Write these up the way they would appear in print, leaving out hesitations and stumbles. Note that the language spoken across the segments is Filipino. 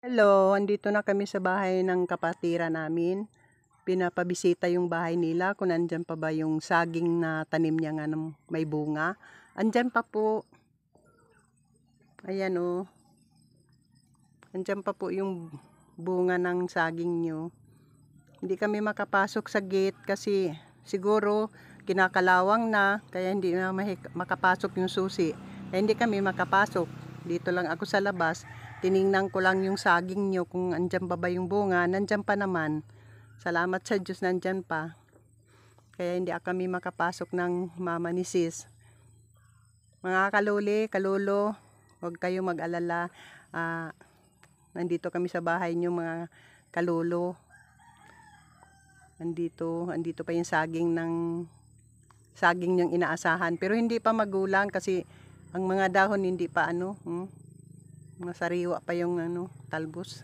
Hello, andito na kami sa bahay ng kapatira namin. Pinapabisita yung bahay nila kung nandyan pa ba yung saging na tanim niya nga ng may bunga. Andyan pa po. Ayan o. Andyan pa po yung bunga ng saging nyo. Hindi kami makapasok sa gate kasi siguro kinakalawang na kaya hindi na makapasok yung susi. Kaya hindi kami makapasok. Dito lang ako sa labas. Tiningnan ko lang yung saging nyo kung andyan pa ba yung bunga. Nandyan pa naman. Salamat sa Diyos nandyan pa. Kaya hindi kami makapasok ng mama ni sis. Mga kaluli, kalulo, huwag kayo mag-alala. Nandito kami sa bahay nyo mga kalulo. Andito pa yung saging yung inaasahan. Pero hindi pa magulang kasi ang mga dahon hindi pa mga sariwa pa yung talbos.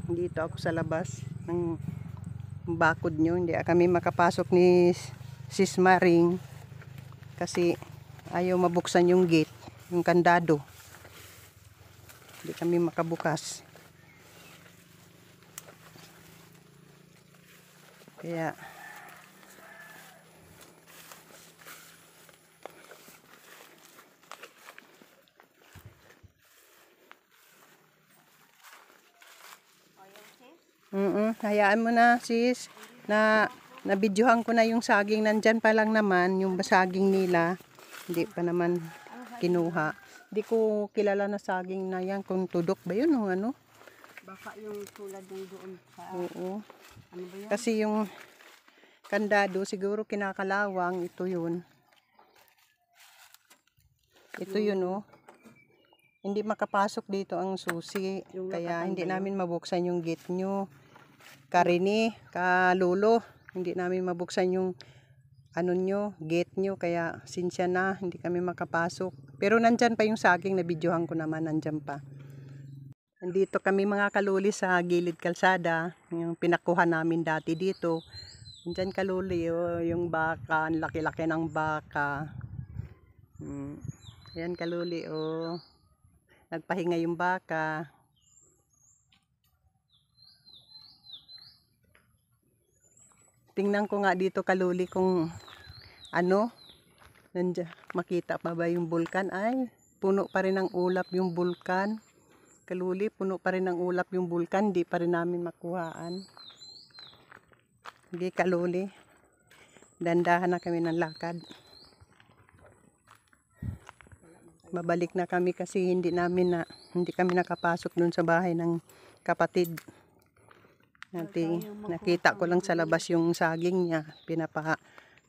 Dito ako sa labas ng bakod nyo. Hindi kami makapasok ni Sis Maring kasi ayaw mabuksan yung gate, yung kandado. Hindi kami makabukas. Kaya hayaan mo na sis na nabidyohan ko na yung saging, nandyan pa lang naman yung saging nila, hindi pa naman kinuha. Hindi ko kilala na saging na yan, kung tudok ba yun o ano? Baka yung tulad ng doon sa Oo. ano ba yan? Kasi yung kandado siguro kinakalawang, ito yun. Ito yun oh. Hindi makapasok dito ang susi, kaya hindi namin mabuksan yung gate nyo. Karini, kalulo, hindi namin mabuksan yung gate nyo, kaya sinsya na, hindi kami makapasok. Pero nandyan pa yung saging, na videohan ko naman, nandyan pa. Nandito kami mga kaluli sa gilid kalsada, yung pinakuha namin dati dito. Nandyan kaluli, oh, yung baka, ang laki-laki ng baka. Ayan kaluli, oh. Nagpahinga yung baka. Tingnan ko nga dito kaluli kung nandiyan, makita pa ba yung bulkan. Ay, puno pa rin ng ulap yung bulkan. Kaluli, puno pa rin ng ulap yung bulkan. Di pa rin namin makuhaan. Hindi kaluli. Dandahan na kami ng lakad. Babalik na kami kasi hindi kami nakapasok dun sa bahay ng kapatid. Nakita ko lang sa labas yung saging niya.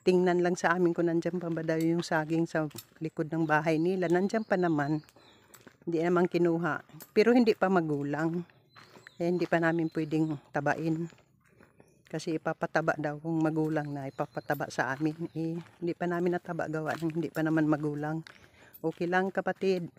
Tingnan lang sa amin kung nandyan pa ba daw yung saging sa likod ng bahay nila. Nandyan pa naman. Hindi naman kinuha. Pero hindi pa magulang. Kaya hindi pa namin pwedeng tabain. Kasi ipapataba daw kung magulang na. Ipapataba sa amin. Hindi pa namin nataba gawa. Hindi pa naman magulang. Okay lang kapatid.